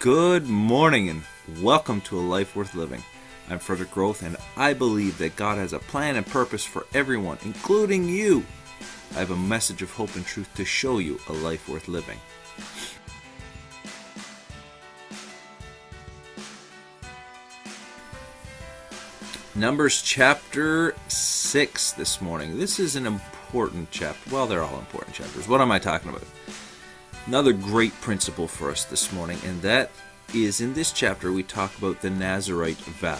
Good morning and welcome to A Life Worth Living. I'm Frederick Groth and I believe that God has a plan and purpose for everyone, including you. I have a message of hope and truth to show you a life worth living. Numbers chapter 6 this morning. This is an important chapter. Well, they're all important chapters. What am I talking about? Another great principle for us this morning, and that is in this chapter we talk about the Nazirite vow.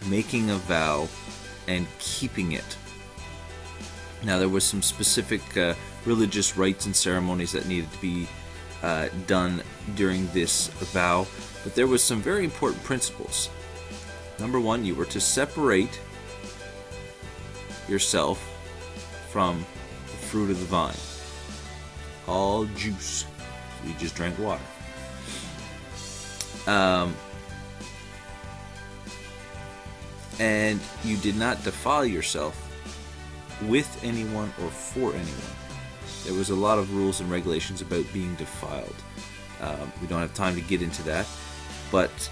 Making a vow and keeping it. Now, there was some specific religious rites and ceremonies that needed to be done during this vow, but there was some very important principles. Number one, you were to separate yourself from the fruit of the vine. All juice. So you just drank water. And you did not defile yourself with anyone or for anyone. There was a lot of rules and regulations about being defiled. We don't have time to get into that, but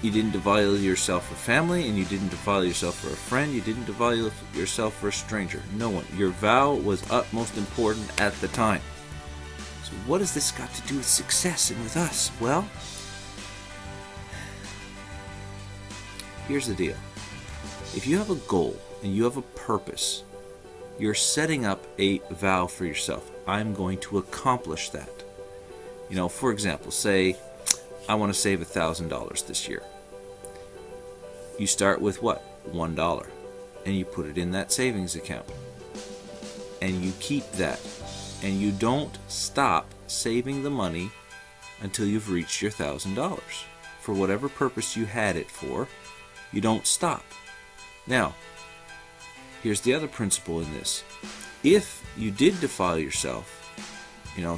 you didn't defile yourself for family, and you didn't defile yourself for a friend. You didn't defile yourself for a stranger. No one. Your vow was utmost important at the time. So what has this got to do with success and with us? Well, here's the deal. If you have a goal and you have a purpose, you're setting up a vow for yourself. I'm going to accomplish that. For example, say I want to save $1,000 this year. You start with what? $1. And you put it in that savings account. And you keep that. And you don't stop saving the money until you've reached your $1,000. For whatever purpose you had it for, you don't stop. Now, here's the other principle in this. If you did defile yourself,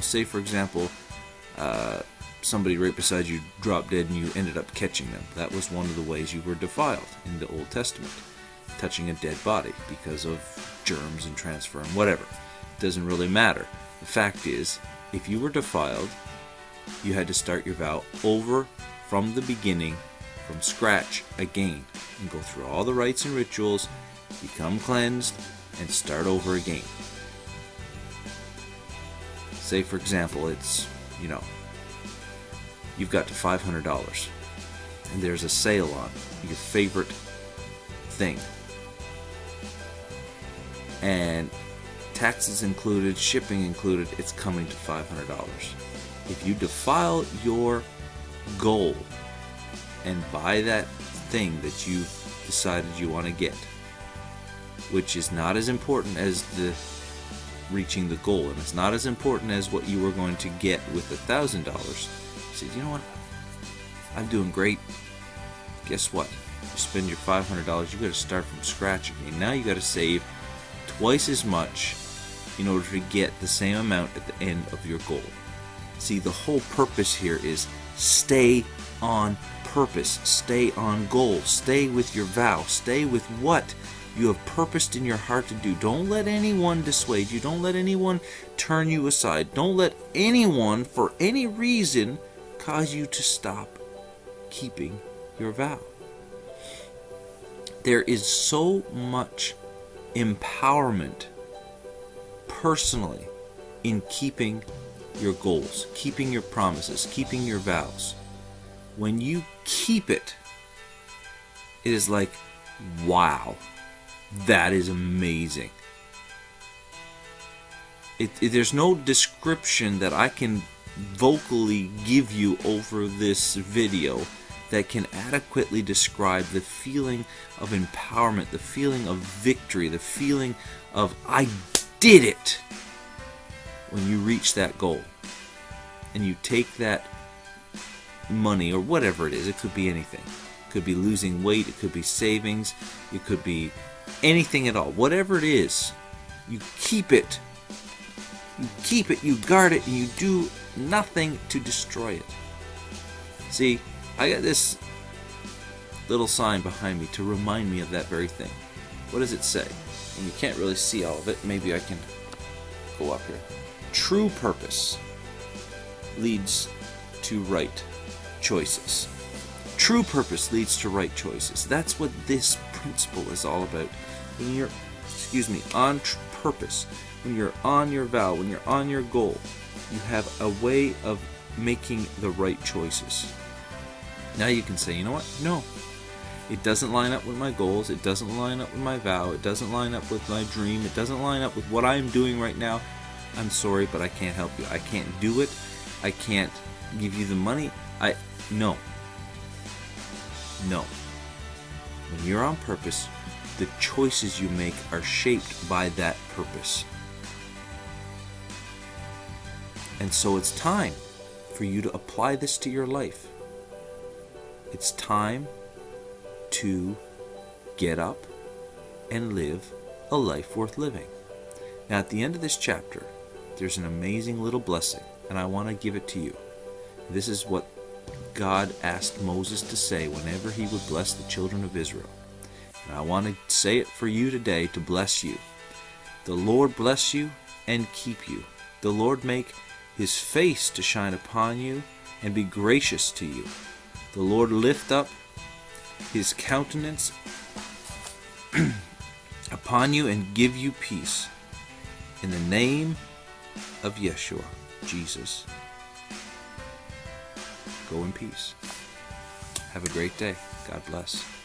say for example, somebody right beside you dropped dead and you ended up catching them. That was one of the ways you were defiled in the Old Testament. Touching a dead body because of germs and transfer and whatever. It doesn't really matter. The fact is, if you were defiled, you had to start your vow over from the beginning, from scratch again, and go through all the rites and rituals, become cleansed, and start over again. Say for example, it's, you've got to $500 and there's a sale on your favorite thing, and taxes included, shipping included, it's coming to $500. If you defile your goal and buy that thing that you decided you want to get, which is not as important as the reaching the goal, and it's not as important as what you were going to get with $1,000, you say, you know what, I'm doing great. Guess what? You spend your $500, you got to start from scratch again. Now you got to save twice as much in order to get the same amount at the end of your goal. See, the whole purpose here is stay on purpose, stay on goal, stay with your vow, stay with what you have purposed in your heart to do. Don't let anyone dissuade you. Don't let anyone turn you aside. Don't let anyone, for any reason, cause you to stop keeping your vow. There is so much empowerment personally in keeping your goals, keeping your promises, keeping your vows. When you keep it, it is like, wow, that is amazing. There's no description that I can vocally give you over this video that can adequately describe the feeling of empowerment, the feeling of victory, the feeling of I did it when you reach that goal. And you take that money or whatever it is, it could be anything. It could be losing weight, it could be savings, it could be anything at all. Whatever it is, you keep it. You keep it, you guard it, and you do nothing to destroy it. See, I got this little sign behind me to remind me of that very thing. What does it say? And you can't really see all of it. Maybe I can go up here. True purpose leads to right choices. True purpose leads to right choices. That's what this principle is all about. When you're, on purpose, when you're on your vow, when you're on your goal, you have a way of making the right choices. Now you can say, you know what? No, it doesn't line up with my goals. It doesn't line up with my vow. It doesn't line up with my dream. It doesn't line up with what I'm doing right now. I'm sorry, but I can't help you. I can't do it. I can't give you the money. No. When you're on purpose, the choices you make are shaped by that purpose. And so it's time for you to apply this to your life. It's time to get up and live a life worth living. Now, at the end of this chapter, there's an amazing little blessing, and I want to give it to you. This is what God asked Moses to say whenever he would bless the children of Israel. And I want to say it for you today to bless you. The Lord bless you and keep you. The Lord make his face to shine upon you and be gracious to you. The Lord lift up his countenance upon you and give you peace. In the name of Yeshua, Jesus. Go in peace. Have a great day. God bless.